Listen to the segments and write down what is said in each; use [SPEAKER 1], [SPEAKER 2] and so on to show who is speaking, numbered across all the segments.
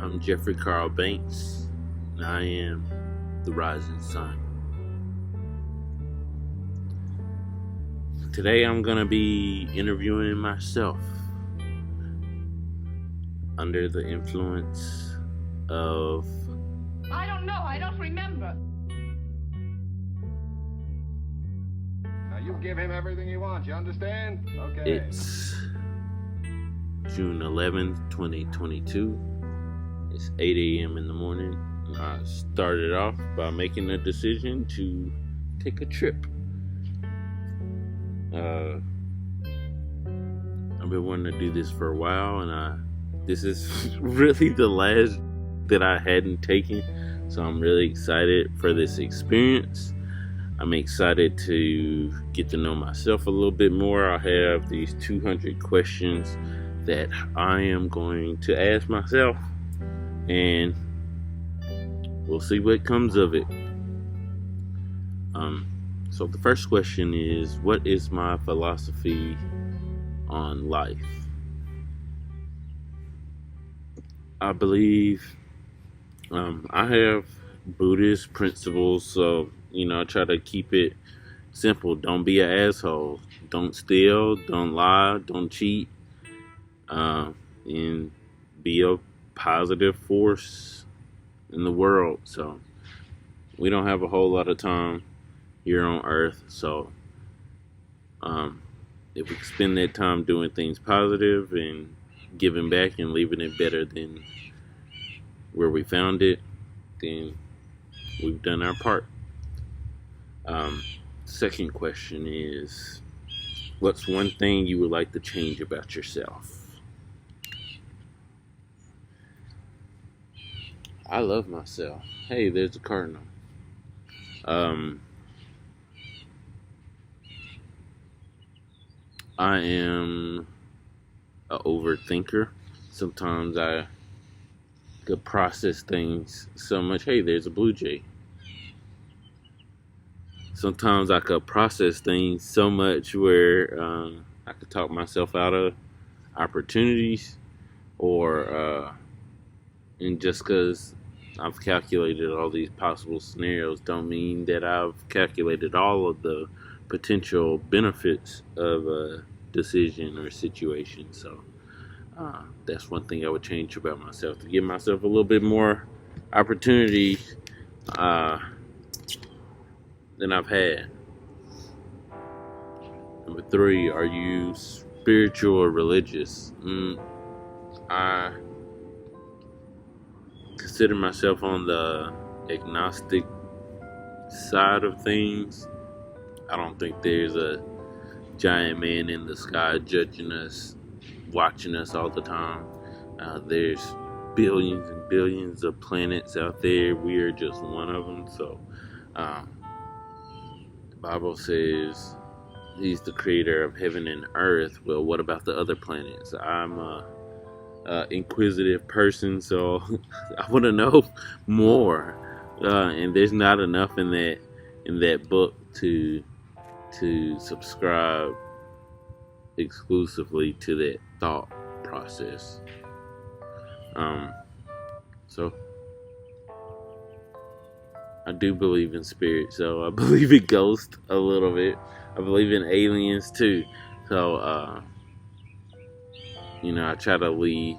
[SPEAKER 1] I'm Jeffrey Carl Banks, and I am the Rising Sun. Today I'm going to be interviewing myself under the influence of...
[SPEAKER 2] I don't know, I don't remember.
[SPEAKER 3] Now you give him everything he wants, you understand? Okay.
[SPEAKER 1] It's June 11th, 2022. It's 8 a.m. in the morning. I started off by making a decision to take a trip. I've been wanting to do this for a while, and this is really the last that I hadn't taken, so I'm really excited for this experience. I'm excited to get to know myself a little bit more. I have these 200 questions that I am going to ask myself, and we'll see what comes of it. So the first question is, what is my philosophy on life? I believe I have Buddhist principles, so I try to keep it simple. Don't be an asshole. Don't steal. Don't lie. Don't cheat. And be a positive force in the world. So we don't have a whole lot of time here on Earth, so if we spend that time doing things positive and giving back and leaving it better than where we found it, then we've done our part. Second question is, what's one thing you would like to change about yourself? I love myself. Hey, there's a cardinal. I am an overthinker. Sometimes I could process things so much. Hey, there's a blue jay. Sometimes I could process things so much where I could talk myself out of opportunities, and just because I've calculated all these possible scenarios don't mean that I've calculated all of the potential benefits of a decision or situation. So that's one thing I would change about myself, to give myself a little bit more opportunity than I've had. Number 3, are you spiritual or religious? I consider myself on the agnostic side of things. I don't think there's a giant man in the sky judging us, watching us all the time. There's billions and billions of planets out there. We are just one of them. So the Bible says he's the creator of heaven and earth. Well, what about the other planets? I'm a inquisitive person, so I want to know more. And there's not enough in that book to subscribe exclusively to that thought process. So I do believe in spirit, so I believe in ghosts a little bit. I believe in aliens too. So I try to leave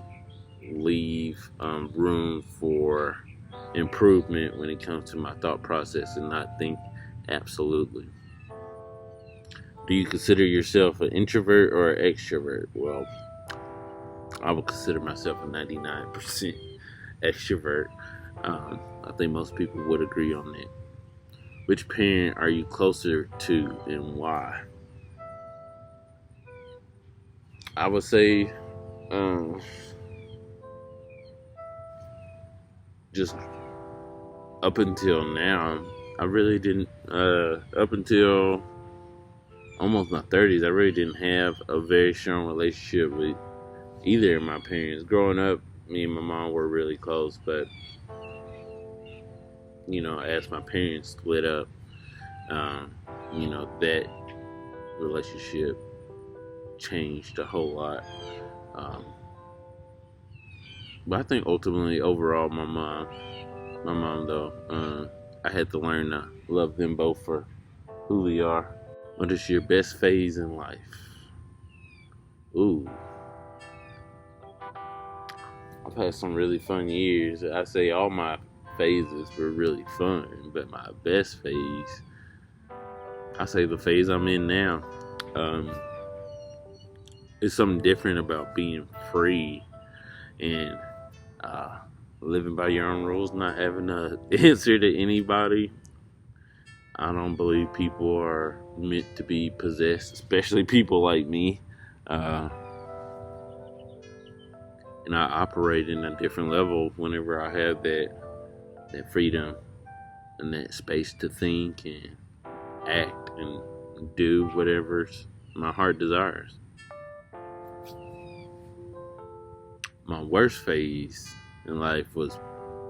[SPEAKER 1] room for improvement when it comes to my thought process and not think absolutely. Do you consider yourself an introvert or an extrovert? Well, I would consider myself a 99% extrovert. I think most people would agree on that. Which parent are you closer to and why? I would say just up until now, I really didn't, up until almost my 30s, I really didn't have a very strong relationship with either of my parents. Growing up, me and my mom were really close, but as my parents split up, that relationship changed a whole lot. But I think ultimately, overall, my mom though, I had to learn to love them both for who they are. What is your best phase in life? Ooh, I've had some really fun years. I say all my phases were really fun, but my best phase, I say the phase I'm in now. Um, it's something different about being free and uh, living by your own rules, not having to answer to anybody. I don't believe people are meant to be possessed, especially people like me. Uh, and I operate in a different level whenever I have that freedom and that space to think and act and do whatever my heart desires. My worst phase in life was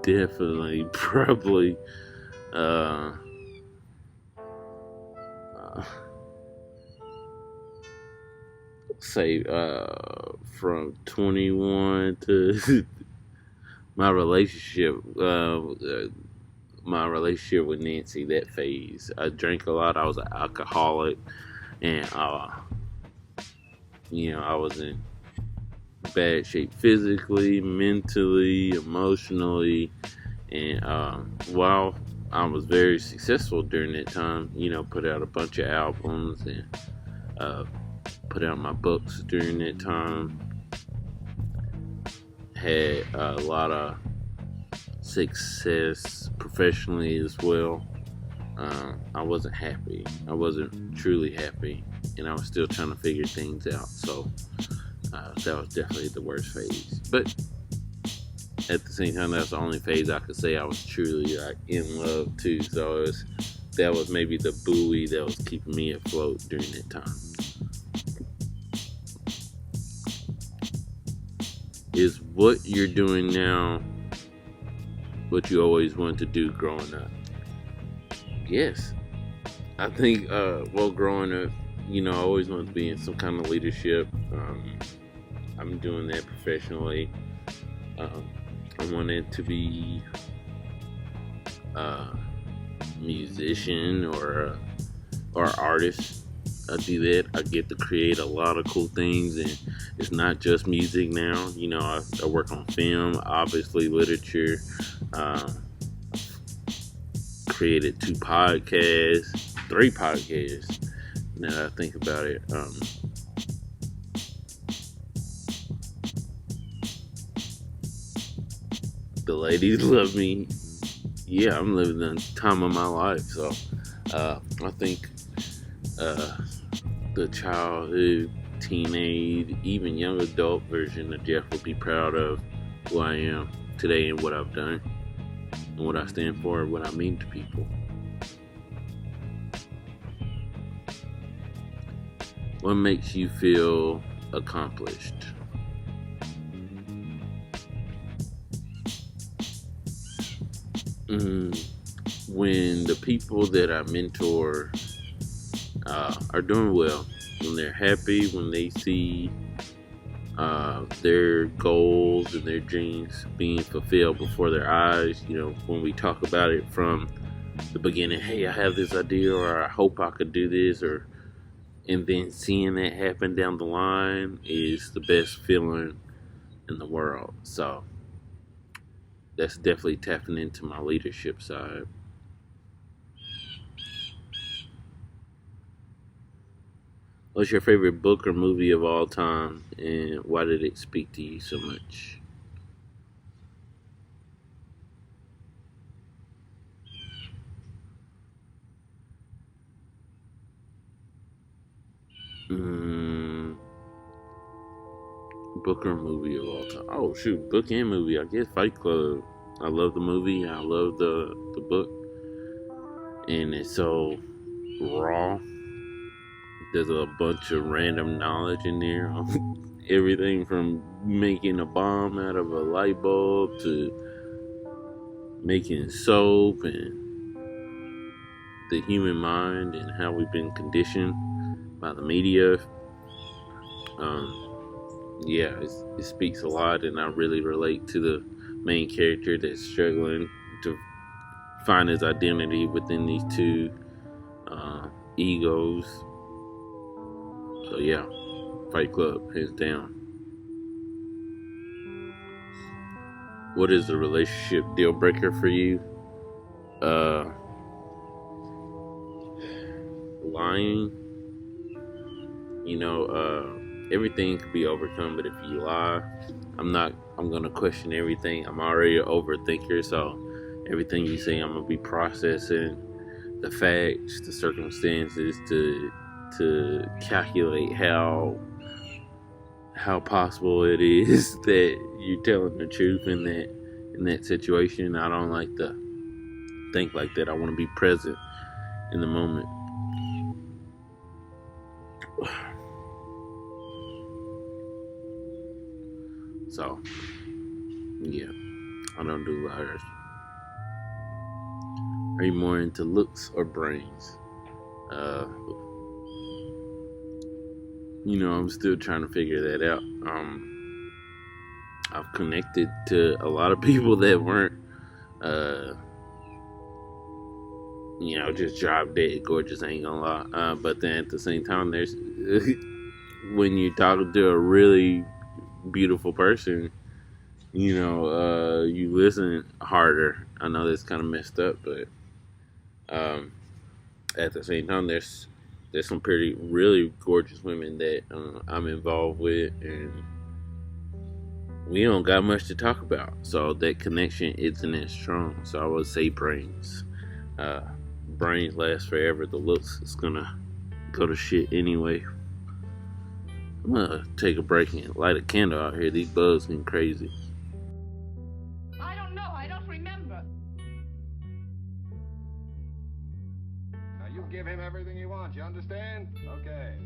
[SPEAKER 1] definitely probably uh, uh, say from 21 to my relationship my relationship with Nancy, that phase. I drank a lot. I was an alcoholic, and I was in bad shape physically, mentally, emotionally, and while I was very successful during that time, put out a bunch of albums and uh, put out my books during that time. Had a lot of success professionally as well. I wasn't happy. I wasn't truly happy, and I was still trying to figure things out. So that was definitely the worst phase. But at the same time, that's the only phase I could say I was truly like in love too. So that was maybe the buoy that was keeping me afloat during that time. Is what you're doing now what you always wanted to do growing up? Yes. I think, growing up, I always wanted to be in some kind of leadership. I'm doing that professionally. I wanted to be a musician or artist. I do that. I get to create a lot of cool things, and it's not just music now. I work on film, obviously literature. Created 2 podcasts, 3 podcasts. Now that I think about it, the ladies love me. Yeah, I'm living the time of my life. So I think the childhood, teenage, even young adult version of Jeff will be proud of who I am today and what I've done and what I stand for and what I mean to people. What makes you feel accomplished? When the people that I mentor are doing well, when they're happy, when they see their goals and their dreams being fulfilled before their eyes, when we talk about it from the beginning, hey, I have this idea, or I hope I could do this, and then seeing that happen down the line is the best feeling in the world. So that's definitely tapping into my leadership side. What's your favorite book or movie of all time, and why did it speak to you so much? Book or movie of all time? Oh shoot, book and movie. I guess Fight Club. I love the movie. I love the book, and it's so raw. There's a bunch of random knowledge in there. Everything from making a bomb out of a light bulb to making soap and the human mind and how we've been conditioned by the media. yeah, it speaks a lot, and I really relate to the main character that's struggling to find his identity within these two egos. So yeah, Fight Club, hands down. What is the relationship deal breaker for you? Uh, Lying. Everything could be overcome, but if you lie, I'm gonna question everything. I'm already an overthinker, so everything you say, I'm gonna be processing the facts, the circumstances, to calculate how possible it is that you're telling the truth in that situation. I don't like to think like that. I want to be present in the moment. So yeah, I don't do liars. Are you more into looks or brains? Uh, I'm still trying to figure that out. I've connected to a lot of people that weren't, uh, just drop dead gorgeous. I ain't gonna lie. But then at the same time, there's when you talk to a really beautiful person, you listen harder. I know that's kind of messed up, but um, at the same time, there's some pretty really gorgeous women that I'm involved with, and we don't got much to talk about, so that connection isn't as strong. So I would say brains. Uh, Brains last forever. The looks is gonna go to shit anyway. I'm gonna take a break and light a candle out here. These bugs getting crazy.
[SPEAKER 2] I don't know. I don't remember.
[SPEAKER 3] Now, you give him everything he wants, you understand? Okay.